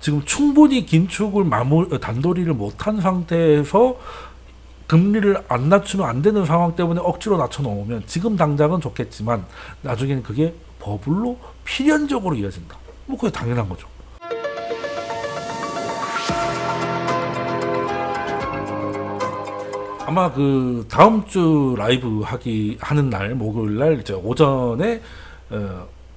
지금 충분히 긴축을 단도리를 못한 상태에서 금리를 안 낮추면 안 되는 상황 때문에 억지로 낮춰놓으면 지금 당장은 좋겠지만 나중에는 그게 버블로 필연적으로 이어진다. 뭐 그게 당연한 거죠. 아마 그 다음 주 라이브 하는 날 목요일 날 이제 오전에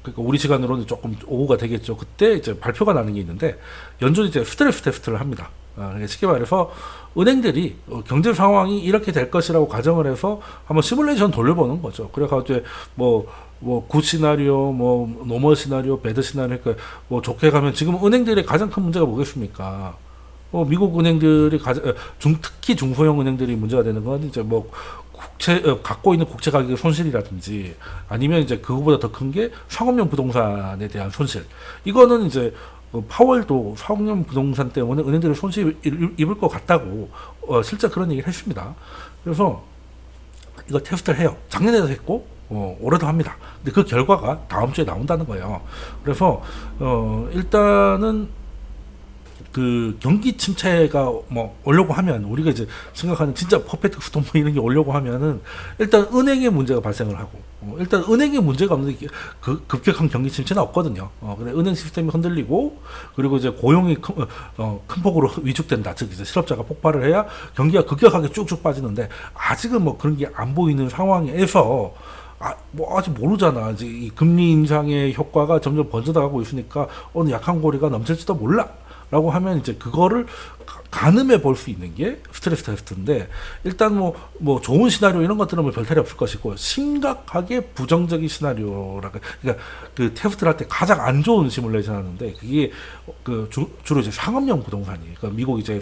그러니까 우리 시간으로는 조금 오후가 되겠죠. 그때 이제 발표가 나는 게 있는데 연준이 이제 스트레스 테스트를 합니다. 그러니까 쉽게 말해서 은행들이 경제 상황이 이렇게 될 것이라고 가정을 해서 한번 시뮬레이션 돌려보는 거죠. 그래가지고 굿 시나리오, 노멀 시나리오, 배드 시나리오, 그러니까 좋게 가면 지금 은행들의 가장 큰 문제가 뭐겠습니까? 미국 은행들이 특히 중소형 은행들이 문제가 되는 건 이제 갖고 있는 국채 가격의 손실이라든지 아니면 이제 그거보다 더 큰 게 상업용 부동산에 대한 손실. 이거는 이제 파월도 상업용 부동산 때문에 은행들이 손실 입을 것 같다고 실제 그런 얘기를 했습니다. 그래서 이거 테스트를 해요. 작년에도 했고 올해도 합니다. 근데 그 결과가 다음 주에 나온다는 거예요. 그래서 일단은 그 경기 침체가 오려고 하면 우리가 이제 생각하는 진짜 퍼펙트 스톰 이런 게 오려고 하면은 일단 은행의 문제가 발생을 하고 일단 은행의 문제가 없는 그 급격한 경기 침체는 없거든요. 근데 은행 시스템이 흔들리고 그리고 이제 고용이 큰 폭으로 위축된다. 즉 이제 실업자가 폭발을 해야 경기가 급격하게 쭉쭉 빠지는데 아직은 그런 게 안 보이는 상황에서 아직 모르잖아. 이제 이 금리 인상의 효과가 점점 번져나가고 있으니까 어느 약한 고리가 넘칠지도 몰라. 라고 하면 이제 그거를 가늠해 볼 수 있는 게 스트레스 테스트인데 일단 좋은 시나리오 이런 것들은 별 탈이 없을 것이고 심각하게 부정적인 시나리오라고 그러니까 그 테스트를 할 때 가장 안 좋은 시뮬레이션 하는데 그게 주로 이제 상업용 부동산이 그러니까 미국 이제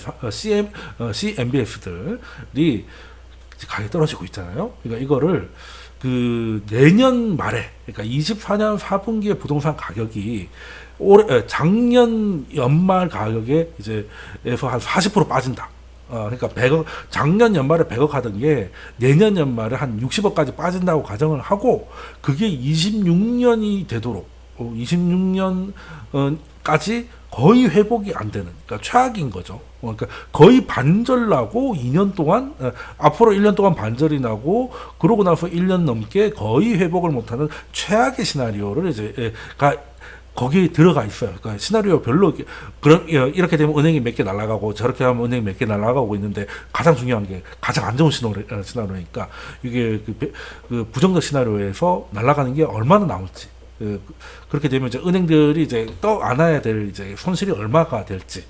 CMBS들이 가격이 떨어지고 있잖아요. 그러니까 이거를 그 내년 말에 그러니까 24년 4분기의 부동산 가격이 작년 연말 가격에 이제에서 한 40% 빠진다. 그러니까 100억, 작년 연말에 100억 하던 게 내년 연말에 한 60억까지 빠진다고 가정을 하고 그게 26년이 되도록 26년까지 거의 회복이 안 되는 그러니까 최악인 거죠. 그러니까 거의 반절 나고 2년 동안 앞으로 1년 동안 반절이 나고 그러고 나서 1년 넘게 거의 회복을 못하는 최악의 시나리오를 거기에 들어가 있어요. 그러니까 시나리오 별로 이렇게 되면 은행이 몇 개 날아가고 저렇게 하면 은행이 몇 개 날아가고 있는데 가장 중요한 게 가장 안 좋은 시나리오니까 이게 그 부정적 시나리오에서 날아가는 게 얼마나 나올지 그렇게 되면 이제 은행들이 이제 떠 안아야 될 이제 손실이 얼마가 될지.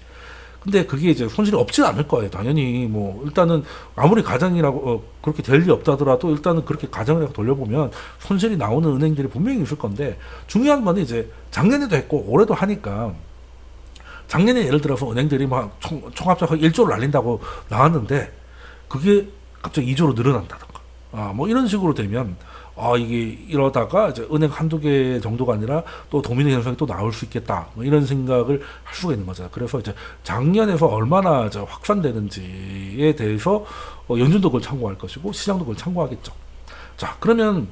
근데 그게 이제 손실이 없지는 않을 거예요. 당연히 일단은 아무리 가정이라고 그렇게 될 리 없다더라도 일단은 그렇게 가정을 해서 돌려보면 손실이 나오는 은행들이 분명히 있을 건데 중요한 건 이제 작년에도 했고 올해도 하니까 작년에 예를 들어서 은행들이 총합적으로 1조를 날린다고 나왔는데 그게 갑자기 2조로 늘어난다던가 이런 식으로 되면 이게 이러다가 이제 은행 한두 개 정도가 아니라 또 도미노 현상이 또 나올 수 있겠다. 이런 생각을 할 수가 있는 거잖아요. 그래서 이제 작년에서 얼마나 확산되는지에 대해서 연준도 그걸 참고할 것이고 시장도 그걸 참고하겠죠. 자, 그러면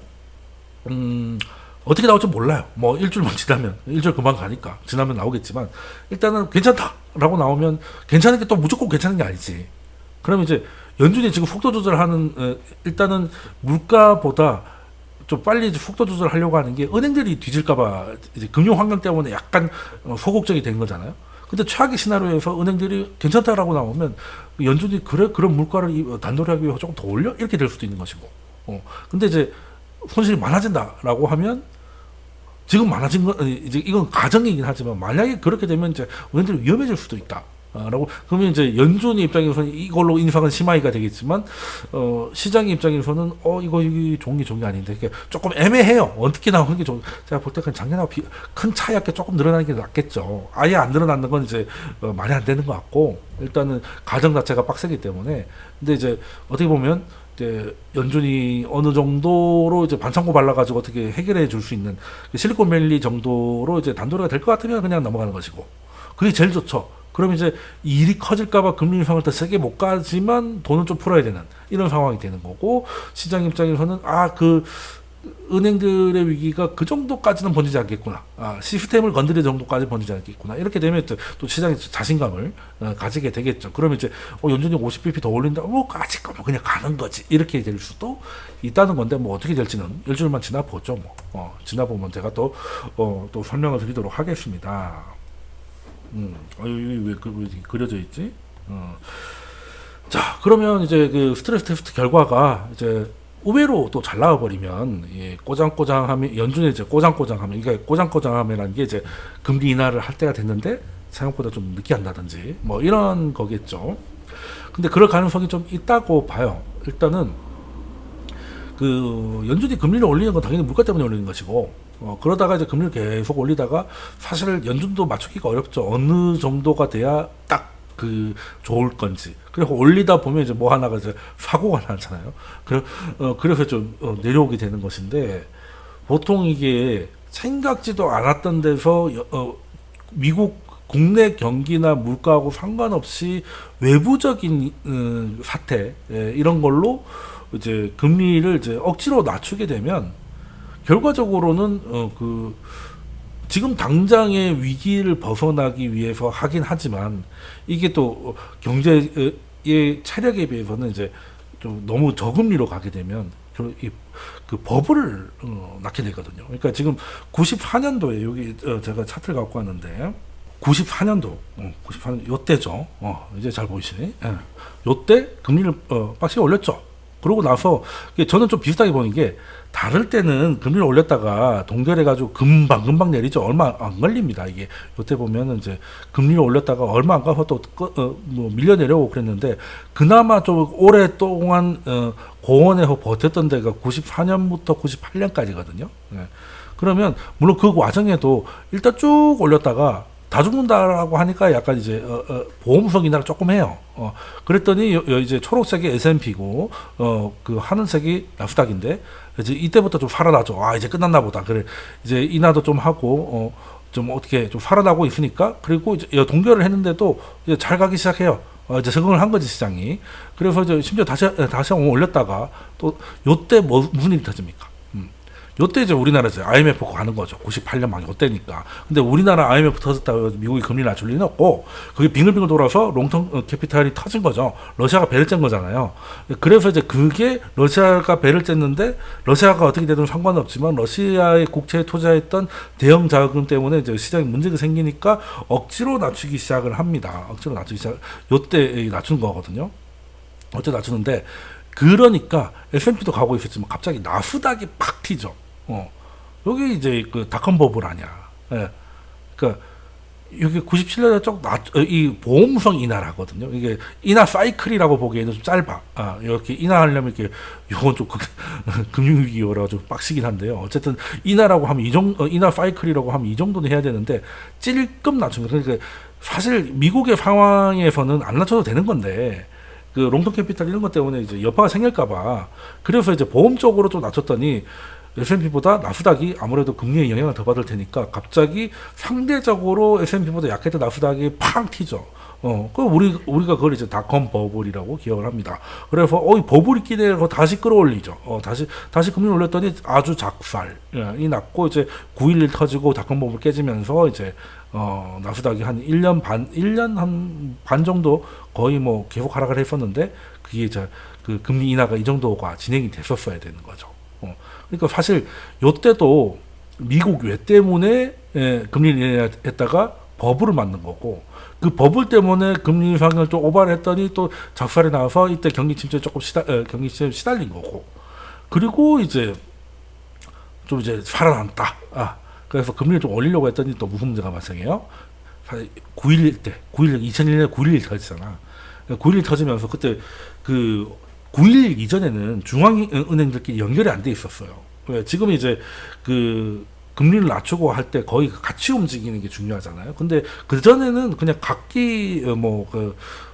어떻게 나올지 몰라요. 일주일만 지나면 일주일 금방 가니까 지나면 나오겠지만 일단은 괜찮다라고 나오면 괜찮은 게 또 무조건 괜찮은 게 아니지. 그러면 이제 연준이 지금 속도 조절하는 일단은 물가보다 좀 빨리 속도 조절하려고 하는 게 은행들이 뒤질까봐 이제 금융 환경 때문에 약간 소극적이 된 거잖아요. 근데 최악의 시나리오에서 은행들이 괜찮다라고 나오면 연준이 그런 물가를 단도리하기 위해서 조금 더 올려 이렇게 될 수도 있는 것이고. 근데 이제 손실이 많아진다라고 하면 지금 많아진 건 이제 이건 가정이긴 하지만 만약에 그렇게 되면 이제 은행들이 위험해질 수도 있다. 라고 그러면 이제 연준의 입장에서는 이걸로 인상은 심하이가 되겠지만 시장의 입장에서는 이거 종이 아닌데 이게 조금 애매해요. 어떻게 나오는 게 제가 볼 때 그냥 작년하고 큰 차이밖에 조금 늘어나는 게 낫겠죠. 아예 안 늘어나는 건 이제 말이 안 되는 것 같고 일단은 가정 자체가 빡세기 때문에 근데 이제 어떻게 보면 이제 연준이 어느 정도로 이제 반창고 발라가지고 어떻게 해결해 줄 수 있는 실리콘밸리 정도로 이제 단도리가 될 것 같으면 그냥 넘어가는 것이고 그게 제일 좋죠. 그럼 이제 일이 커질까봐 금리 인상을 더 세게 못 가지만 돈은 좀 풀어야 되는 이런 상황이 되는 거고 시장 입장에서는 은행들의 위기가 그 정도까지는 번지지 않겠구나. 시스템을 건드릴 정도까지 번지지 않겠구나. 이렇게 되면 또 시장이 자신감을 가지게 되겠죠. 그러면 이제 연준이 50bp 더 올린다. 아직 그냥 가는 거지. 이렇게 될 수도 있다는 건데 뭐 어떻게 될지는 일주일만 지나보죠. 지나보면 제가 또 설명을 드리도록 하겠습니다. 왜 그려져 있지? 자, 그러면 이제 그 스트레스 테스트 결과가 이제 의외로 또 잘 나와버리면, 꼬장꼬장하면, 연준에 이제 꼬장꼬장하면, 이게 꼬장꼬장하면이라는 게 이제 금리 인하를 할 때가 됐는데 생각보다 좀 늦게 한다든지, 뭐 이런 거겠죠. 근데 그럴 가능성이 좀 있다고 봐요. 일단은, 연준이 금리를 올리는 건 당연히 물가 때문에 올리는 것이고, 그러다가 이제 금리를 계속 올리다가 사실 연준도 맞추기가 어렵죠. 어느 정도가 돼야 딱 좋을 건지. 그리고 올리다 보면 이제 뭐 하나가 이제 사고가 나잖아요. 그래서 좀 내려오게 되는 것인데, 보통 이게 생각지도 않았던 데서 미국 국내 경기나 물가하고 상관없이 외부적인 사태, 이런 걸로 이제 금리를 이제 억지로 낮추게 되면 결과적으로는 지금 당장의 위기를 벗어나기 위해서 하긴 하지만 이게 또 경제의 체력에 비해서는 이제 좀 너무 저금리로 가게 되면 그 버블을 낳게 되거든요. 그러니까 지금 94년도에 여기 제가 차트를 갖고 왔는데 94년도 요때죠. 이제 잘 보이시네. 요때 금리를 빡시게 올렸죠. 그러고 나서 저는 좀 비슷하게 보는 게, 다를 때는 금리를 올렸다가 동결해가지고 금방 내리죠. 얼마 안 걸립니다. 이게 요때 보면은 이제 금리를 올렸다가 얼마 안 가서 또 밀려 내려오고 그랬는데, 그나마 좀 오랫동안 고원에서 버텼던 데가 94년부터 98년까지거든요. 그러면 물론 그 과정에도 일단 쭉 올렸다가 다 죽는다라고 하니까 약간 이제 보험성 인하를 조금 해요. 그랬더니 이제 초록색이 S&P고 그 하늘색이 나스닥인데, 이제 이때부터 좀 살아나죠. 이제 끝났나 보다. 그래 이제 인하도 좀 하고 좀 어떻게 좀 살아나고 있으니까, 그리고 이제 동결을 했는데도 이제 잘 가기 시작해요. 이제 적응을 한 거지 시장이. 그래서 이제 심지어 다시 한번 올렸다가 또 요때 무슨 일이 터집니까? 요때 이제 우리나라 이제 IMF 가는 거죠. 98년 막 요때니까. 근데 우리나라 IMF 터졌다고 미국이 금리 낮출 리는 없고, 그게 빙글빙글 돌아서 롱텀 캐피탈이 터진 거죠. 러시아가 배를 짠 거잖아요. 그래서 이제 그게 러시아가 배를 쬐는데, 러시아가 어떻게 되든 상관없지만 러시아의 국채에 투자했던 대형 자금 때문에 이제 시장에 문제가 생기니까 억지로 낮추기 시작을 합니다. 억지로 낮추기 시작. 요때 낮춘 거거든요. 어째 낮추는데, 그러니까 S&P도 가고 있었지만 갑자기 나스닥이 팍 튀죠. 여기 이제 그 닷컴 버블 아니야. 그러니까 여기 97년에 이 보험성 인하를 하거든요. 이게 인하 사이클이라고 보기에는 좀 짧아. 이렇게 인하하려면 이렇게 요건 좀 금융위기여라 좀 빡시긴 한데요. 어쨌든 인하라고 하면 인하 사이클이라고 하면 이 정도는 해야 되는데 찔끔 낮춘 거예요. 그러니까 사실 미국의 상황에서는 안 낮춰도 되는 건데, 그 롱텀 캐피탈 이런 것 때문에 이제 여파가 생길까봐, 그래서 이제 보험 쪽으로 좀 낮췄더니 S&P보다 나스닥이 아무래도 금리의 영향을 더 받을 테니까 갑자기 상대적으로 S&P보다 약했던 나스닥이 팡 튀죠. 우리가 그걸 이제 닷컴 버블이라고 기억을 합니다. 그래서 이 버블이 끼내고 다시 끌어올리죠. 다시 금리를 올렸더니 아주 작살이 났고, 이제 9.11 터지고 닷컴 버블 깨지면서 이제 나스닥이 한 1년 한 반 정도 거의 뭐 계속 하락을 했었는데, 그게 이제 그 금리 인하가 이 정도가 진행이 됐었어야 되는 거죠. 그러니까 사실 요때도 미국 외 때문에 금리 인하했다가 버블을 맞는 거고, 그 버블 때문에 금리 인상을 좀 오버를 했더니 또 작살이 나와서 이때 경기 침체에 경기 침체에 시달린 거고, 그리고 이제 좀 이제 살아남다. 그래서 금리를 좀 올리려고 했더니 또 무슨 문제가 발생해요? 2001년에 9.11 터지잖아. 9.11 터지면서 그때 9.11 이전에는 중앙은행들끼리 연결이 안 돼 있었어요. 지금 이제 금리를 낮추고 할 때 거의 같이 움직이는 게 중요하잖아요. 근데 그전에는 그냥 각기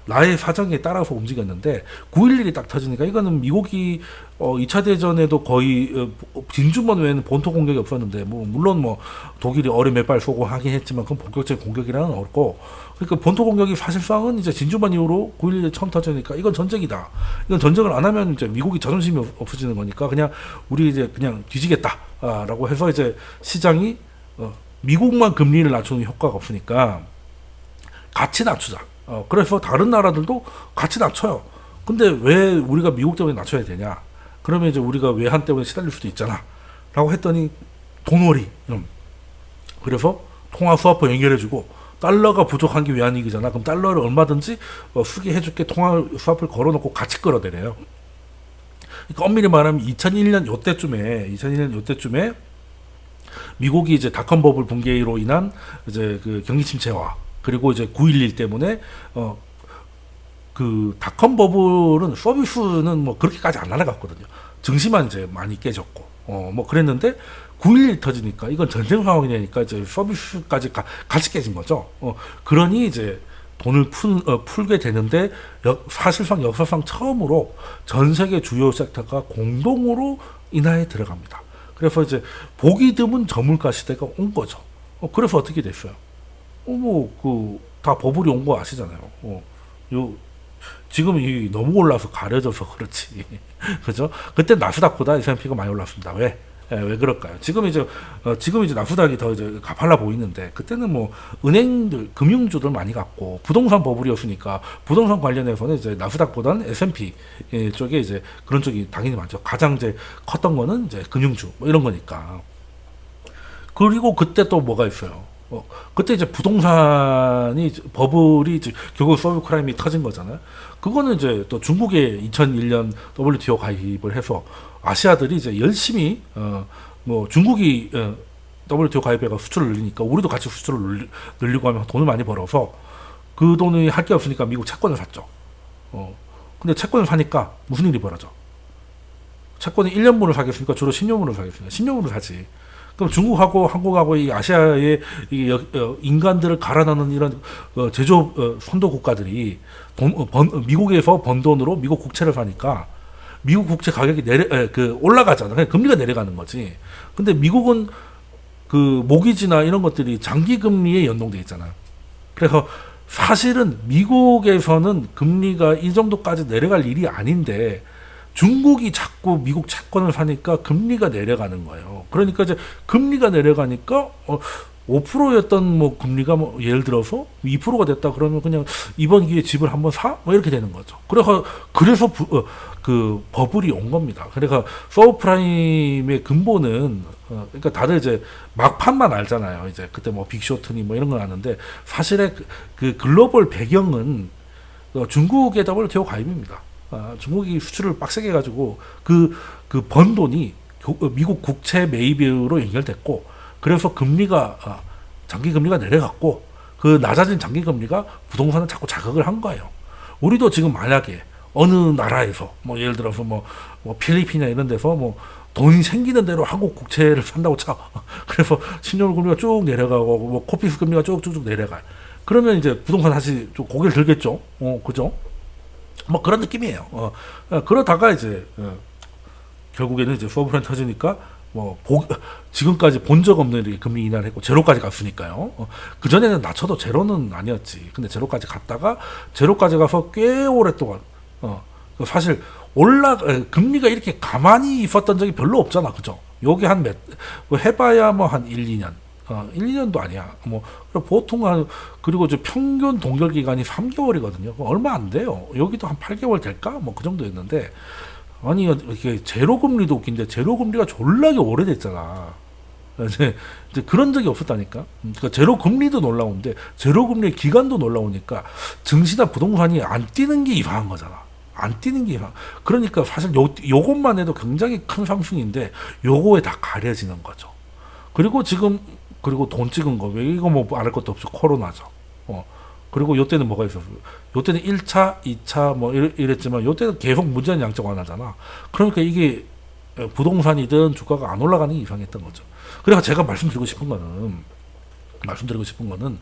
나의 사정에 따라서 움직였는데 9.11이 딱 터지니까 이거는 미국이 2차 대전에도 거의 진주만 외에는 본토 공격이 없었는데 뭐 물론 뭐 독일이 어뢰 몇 발 쏘고 하긴 했지만 그건 본격적인 공격이라는 어렵고 그러니까 본토 공격이 사실상은 이제 진주만 이후로 9.11이 처음 터지니까 이건 전쟁이다. 이건 전쟁을 안 하면 이제 미국이 자존심이 없어지는 거니까 그냥 우리 이제 그냥 뒤지겠다라고 해서 이제 시장이 미국만 금리를 낮추는 효과가 없으니까 같이 낮추자. 그래서 다른 나라들도 같이 낮춰요. 근데 왜 우리가 미국 때문에 낮춰야 되냐? 그러면 이제 우리가 외환 때문에 시달릴 수도 있잖아. 라고 했더니 돈벌이. 그래서 통화 스와퍼 연결해주고 달러가 부족한 게 외환위기잖아. 그럼 달러를 얼마든지 쓰게 해줄게 통화 스와퍼를 걸어놓고 같이 끌어내려요. 그러니까 엄밀히 말하면 2001년 요때쯤에 미국이 이제 닷컴 버블 붕괴로 인한 이제 그 경기 침체와 그리고 이제 9.11 때문에 그 닷컴 버블은 서비스는 뭐 그렇게까지 안 날아갔거든요. 증시만 이제 많이 깨졌고 뭐 그랬는데 9.11 터지니까 이건 전쟁 상황이 되니까 이제 서비스까지 같이 깨진 거죠. 그러니 이제 돈을 풀게 되는데 사실상 역사상 처음으로 전 세계 주요 섹터가 공동으로 인하에 들어갑니다. 그래서 이제 보기 드문 저물가 시대가 온 거죠. 그래서 어떻게 됐어요? 다 버블이 온 거 아시잖아요. 지금 이 너무 올라서 가려져서 그렇지. 그죠? 그때 나스닥보다 S&P가 많이 올랐습니다. 왜 그럴까요? 지금 이제 나스닥이 더 이제 가팔라 보이는데 그때는 뭐 은행들, 금융주들 많이 갔고 부동산 버블이었으니까 부동산 관련해서는 이제 나스닥보다는 S&P 쪽에 이제 그런 쪽이 당연히 많죠. 가장 이제 컸던 거는 이제 금융주 뭐 이런 거니까. 그리고 그때 또 뭐가 있어요? 그때 이제 부동산이 버블이 이제 결국 서브프라임이 터진 거잖아요. 그거는 이제 또 중국에 2001년 WTO 가입을 해서 아시아들이 이제 열심히 뭐 중국이 WTO 가입해가 수출을 늘리니까 우리도 같이 수출을 늘리고 하면 돈을 많이 벌어서 그 돈이 할 게 없으니까 미국 채권을 샀죠. 근데 채권을 사니까 무슨 일이 벌어져? 채권이 1년분을 사겠습니까? 주로 10년분을 사겠습니까? 10년분을 사지. 그럼 중국하고 한국하고 이 아시아의 인간들을 갈아 넣는 이런 제조업 선도 국가들이 미국에서 번 돈으로 미국 국채를 사니까 미국 국채 가격이 올라가잖아. 그냥 금리가 내려가는 거지. 근데 미국은 그 모기지나 이런 것들이 장기 금리에 연동돼 있잖아. 그래서 사실은 미국에서는 금리가 이 정도까지 내려갈 일이 아닌데 중국이 자꾸 미국 채권을 사니까 금리가 내려가는 거예요. 그러니까 이제 금리가 내려가니까 5%였던 뭐 금리가 뭐 예를 들어서 2%가 됐다 그러면 그냥 이번 기회에 집을 한번 사? 뭐 이렇게 되는 거죠. 그래서 그 버블이 온 겁니다. 그러니까 서브프라임의 근본은 그러니까 다들 이제 막판만 알잖아요. 이제 그때 뭐 빅쇼트니 뭐 이런 걸 아는데 사실의 그 글로벌 배경은 중국의 WTO 가입입니다. 중국이 수출을 빡세게 해가지고 그 번 돈이 미국 국채 매입으로 연결됐고 그래서 금리가 장기 금리가 내려갔고 그 낮아진 장기 금리가 부동산을 자꾸 자극을 한 거예요. 우리도 지금 만약에 어느 나라에서 뭐 예를 들어서 뭐 필리핀이나 이런 데서 뭐 돈이 생기는 대로 한국 국채를 산다고 쳐. 그래서 10년 금리가 쭉 내려가고 뭐 코피스 금리가 쭉쭉쭉 내려가. 그러면 이제 부동산 다시 좀 고개를 들겠죠. 그죠? 뭐 그런 느낌이에요. 그러다가 이제 결국에는 이제 서브프라임 터지니까 지금까지 본 적 없는 이렇게 금리 인하를 했고 제로까지 갔으니까요. 그 전에는 낮춰도 제로는 아니었지. 근데 제로까지 갔다가 제로까지 가서 꽤 오랫동안 사실 금리가 이렇게 가만히 있었던 적이 별로 없잖아, 그죠? 여기 해봐야 뭐 한 1, 2년. 1, 2년도 아니야. 보통 그리고 평균 동결 기간이 3개월이거든요. 얼마 안 돼요. 여기도 한 8개월 될까? 뭐 그 정도였는데, 아니, 이렇게 제로금리도 웃긴데, 제로금리가 졸라게 오래됐잖아. 이제 그런 적이 없었다니까. 그러니까 제로금리도 놀라운데, 제로금리의 기간도 놀라우니까, 증시나 부동산이 안 뛰는 게 이상한 거잖아. 안 뛰는 게 이상. 그러니까 사실 요것만 해도 굉장히 큰 상승인데, 요거에 다 가려지는 거죠. 그리고 돈 찍은 거, 왜 이거 뭐 안 할 것도 없죠. 코로나죠. 그리고 요때는 뭐가 있었어요? 요때는 1차, 2차 뭐 이랬지만 요때는 계속 문제는 양적 완화잖아. 그러니까 이게 부동산이든 주가가 안 올라가는 게 이상했던 거죠. 그래서 제가 말씀드리고 싶은 거는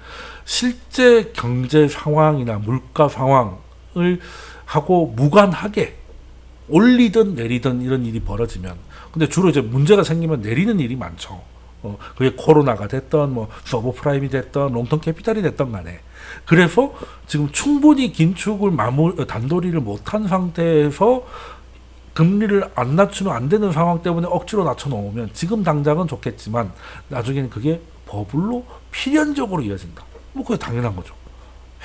실제 경제 상황이나 물가 상황 하고 무관하게 올리든 내리든 이런 일이 벌어지면, 근데 주로 이제 문제가 생기면 내리는 일이 많죠. 그게 코로나가 됐던 뭐 서브프라임이 됐던 롱텀 캐피탈이 됐던 간에. 그래서 지금 충분히 긴축을 단도리를 못한 상태에서 금리를 안 낮추면 안 되는 상황 때문에 억지로 낮춰놓으면 지금 당장은 좋겠지만 나중에는 그게 버블로 필연적으로 이어진다. 뭐 그게 당연한 거죠.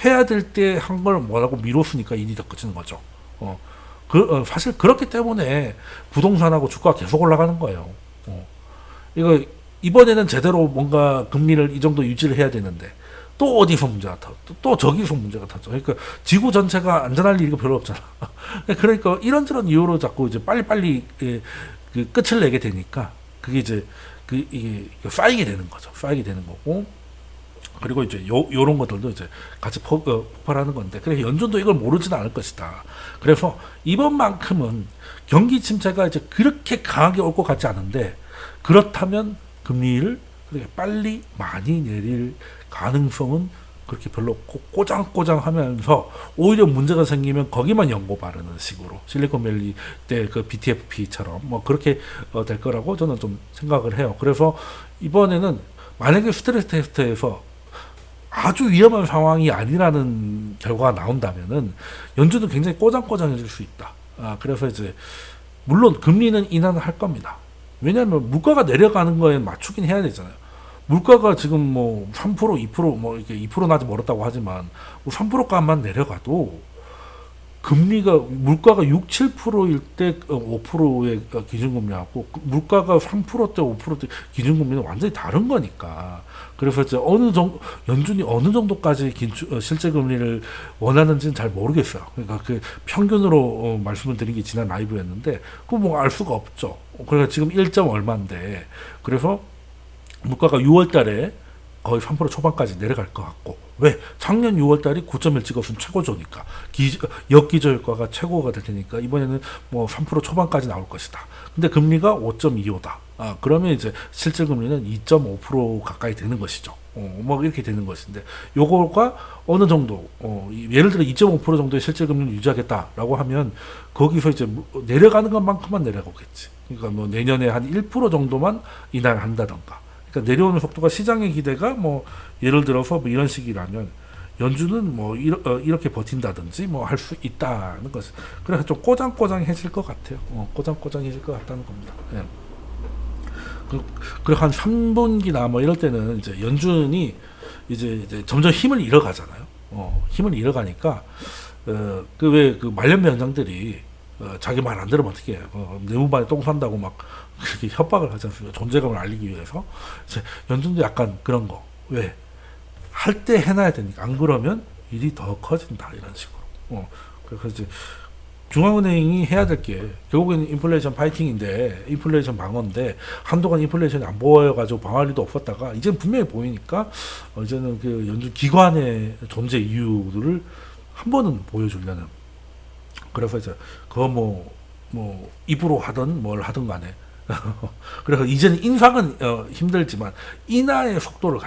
해야 될 때 한 걸 뭐라고 미뤘으니까 일이 더 커지는 거죠. 사실 그렇기 때문에 부동산하고 주가가 계속 올라가는 거예요. 이거 이번에는 제대로 뭔가 금리를 이 정도 유지를 해야 되는데 또 어디서 문제가 터져, 또 저기서 문제가 터져. 그러니까 지구 전체가 안전할 일이 별로 없잖아. 그러니까 이런저런 이유로 자꾸 이제 빨리빨리 그 끝을 내게 되니까 그게 이제 이게 쌓이게 되는 거죠. 쌓이게 되는 거고. 그리고 이제 요런 것들도 이제 같이 폭발하는 건데, 그래 연준도 이걸 모르지는 않을 것이다. 그래서 이번만큼은 경기 침체가 이제 그렇게 강하게 올 것 같지 않은데, 그렇다면 금리를 그렇게 빨리 많이 내릴 가능성은 그렇게 별로 꼬장꼬장하면서 오히려 문제가 생기면 거기만 연고 바르는 식으로 실리콘밸리 때 그 BTFP처럼 뭐 그렇게 될 거라고 저는 좀 생각을 해요. 그래서 이번에는 만약에 스트레스 테스트에서 아주 위험한 상황이 아니라는 결과가 나온다면은 연준도 굉장히 꼬장꼬장해질 수 있다. 그래서 이제 물론 금리는 인하할 겁니다. 왜냐하면 물가가 내려가는 거에 맞추긴 해야 되잖아요. 물가가 지금 뭐 3%, 2%, 뭐 이렇게 2%는 아직 멀었다고 하지만 뭐 3%값만 내려가도 금리가 물가가 6, 7%일 때 5%의 기준금리하고 물가가 3%대 5%대 기준금리는 완전히 다른 거니까. 그래서 이제 어느 정도 연준이 어느 정도까지 실제 금리를 원하는지는 잘 모르겠어요. 그러니까 그 평균으로 말씀을 드린 게 지난 라이브였는데 그거 뭐 알 수가 없죠. 그러니까 지금 1점 얼마인데, 그래서 물가가 6월달에 거의 3% 초반까지 내려갈 것 같고, 왜? 작년 6월달이 9.1 찍었으면 최고조니까 역기저 효과가 최고가 될 테니까 이번에는 뭐 3% 초반까지 나올 것이다. 근데 금리가 5.25다. 그러면 이제 실질 금리는 2.5% 가까이 되는 것이죠. 뭐 이렇게 되는 것인데, 요거가 어느 정도 예를 들어 2.5% 정도의 실질 금리를 유지하겠다라고 하면 거기서 이제 내려가는 것만큼만 내려가겠지. 그러니까 뭐 내년에 한 1% 정도만 인하를 한다던가. 그러니까 내려오는 속도가 시장의 기대가 뭐 예를 들어서 뭐 이런 식이라면 연준은 뭐 이렇게 버틴다든지 뭐 할 수 있다는 것. 그래서 좀 꼬장꼬장해질 것 같아요. 꼬장꼬장해질 것 같다는 겁니다. 예. 그리고 한 3분기나 뭐 이럴 때는 이제 연준이 이제 점점 힘을 잃어가잖아요. 힘을 잃어가니까 그 왜 그 말년 위원장들이 자기 말 안 들으면 어떻게 해요? 내무반에 똥 산다고 막 그렇게 협박을 하지 않습니까? 존재감을 알리기 위해서. 이제 연준도 약간 그런 거. 왜? 할 때 해놔야 되니까. 안 그러면 일이 더 커진다. 이런 식으로. 그래서 이제 중앙은행이 해야 될 게 결국에는 인플레이션 파이팅인데, 인플레이션 방어인데, 한동안 인플레이션이 안 보여가지고 방어할 일도 없었다가 이제는 분명히 보이니까 이제는 그 연준 기관의 존재 이유를 한 번은 보여주려는. 그래서 이제 그거 뭐 입으로 하든 뭘 하든 간에 그래서 이제는 인상은 힘들지만 인하의 속도를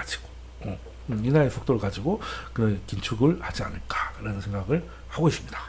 가지고 그 긴축을 하지 않을까라는 생각을 하고 있습니다.